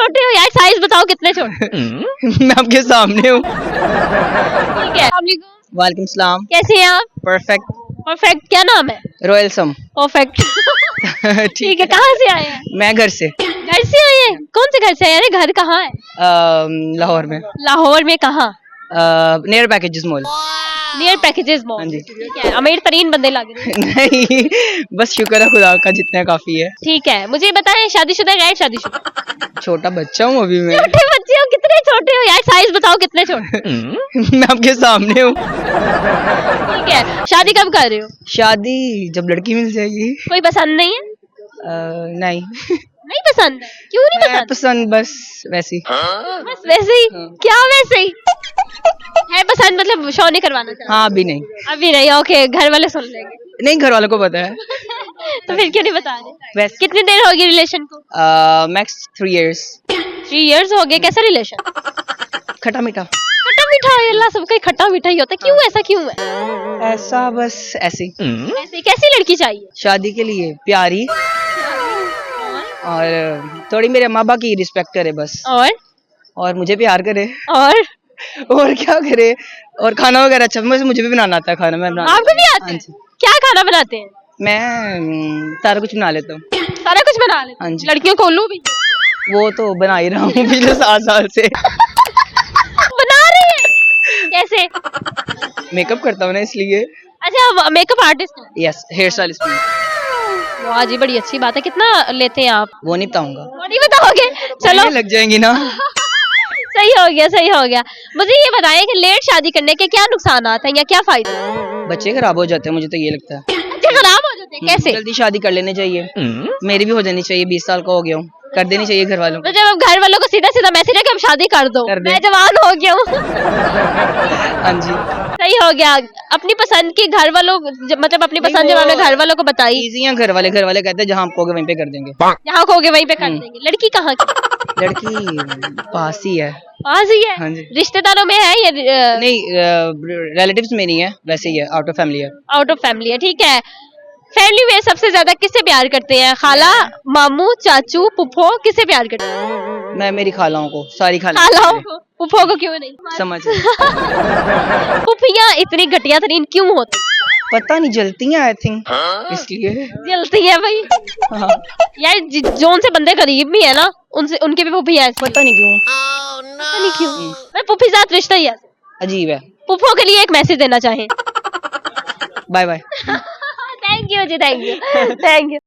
छोटे हो यार, साइज बताओ कितने छोटे। मैं आपके सामने हूँ। ठीक है। वालेकुम सलाम। कैसे हैं आप? परफेक्ट। परफेक्ट, क्या नाम है? रॉयल सम। परफेक्ट। ठीक है, कहाँ से आए हैं? मैं घर से। घर से आए हैं? कौन से घर से आए? अरे घर कहाँ है? लाहौर में। लाहौर में कहाँ? Near packages mall. Near packages mall. हाँ जी। ठीक है, अमीर तरीन बंदे लग रहे हैं। नहीं, बस शुक्र है खुदा का, जितना काफी है। ठीक है, मुझे बताएं शादीशुदा गैर शादीशुदा? छोटा बच्चा हूँ अभी मैं। छोटे बच्चे हो? कितने छोटे हो यार, साइज बताओ कितने छोटे। मैं आपके सामने हूँ। ठीक है, शादी कब कर रहे हो? शादी जब लड़की मिल जाएगी। कोई पसंद नहीं है? नहीं। नहीं पसंद है? क्यों नहीं है पसंद? पसंद, बस वैसी। बस वैसे ही? क्या वैसे ही है पसंद, मतलब शो नहीं करवाना चाहते? हाँ अभी नहीं। अभी नहीं, ओके, घर वाले सुन लेंगे। नहीं, घर वालों को पता है। तो फिर क्यों नहीं बता रहे? वैसे कितनी देर होगी रिलेशन को? Max 3 years। 3 years हो गए। कैसा रिलेशन? खट्टा मीठा। खट्टा मीठा है? अल्लाह, सबका ही खट्टा मीठा ही होता है। क्यों, ऐसा क्यों है? ऐसा बस ऐसे ही। ऐसे कैसी लड़की चाहिए? शादी के लिए प्यारी और थोड़ी मेरे माँ बाप की रिस्पेक्ट करे बस। और मुझे प्यार करे। और क्या करे। और खाना वगैरह अच्छा, मुझे भी बनाना आता है खाना। मैं आपको भी आता है? क्या खाना बनाते हैं? मैं सारा कुछ बना लेता हूँ। सारा कुछ बना लेते हाँ हैं? जी। लड़कियों को उल्लू भी? वो तो बना ही रहा हूँ पिछले 7 साल से। बना रही है? कैसे? मेकअप करता हूँ ना इसलिए। अच्छा, मेकअप आर्टिस्ट है? यस, हेयर स्टाइलिस्ट भी। वाह जी, बड़ी अच्छी बात है। कितना लेते हैं आप? वो नहीं बताऊंगा। वो नहीं बताओगे? चलो, लग जाएंगी ना। सही हो गया, सही हो गया। मुझे ये बताइए कि लेट शादी करने के क्या नुकसानात हैं या क्या फायदे? बच्चे खराब हो जाते हैं, मुझे तो ये लगता है। बच्चे खराब हो जाते हैं? कैसे? जल्दी शादी कर लेनी चाहिए। मेरी भी हो जानी चाहिए, 20 साल का हो गया हूँ, कर देनी चाहिए घर वालों को। तो जब अब घर वालों को सीधा सीधा मैसेज है कि अब शादी कर दो, कर दे। मैं जवान हो गया हूँ। हाँ जी। सही हो गया। अपनी पसंद की घर वालों, मतलब अपनी पसंद जब आपने घर वालों को बताई। इजी है, घर वाले कहते हैं जहाँ आप कहोगे वहीं पे कर देंगे। जहाँ कहोगे वहीं पे कर देंगे। लड़की कहाँ की? लड़की पास ही है। पास ही है? हाँ जी। रिश्तेदारों में है या नहीं, रिलेटिव्स में नहीं है, वैसे ही है, आउट ऑफ फैमिली है। आउट ऑफ फैमिली है? ठीक है। फैमिली में सबसे ज्यादा किससे प्यार करते हैं? खाला, मामू, चाचू, पुप्पो, किससे प्यार करते हैं? मैं मेरी खालाओं को, सारी खालाओं को। पुप्पो को क्यों नहीं? समझ। पुप्पियां इतनी घटिया तरीन क्यों होती? पता नहीं, जलती हैं आई थिंक, इसलिए। जलती है भाई। हाँ। यार जो उनसे बंदे करीब भी है ना, उनसे उनके भी पुप्पी है। पता नहीं क्यों। पता नहीं क्यों। मैं पुप्पी साथ रिश्ता ही है। अजीब है। पुप्पो के लिए एक मैसेज देना चाहें? Bye bye. Thank you ji, thank you, thank you.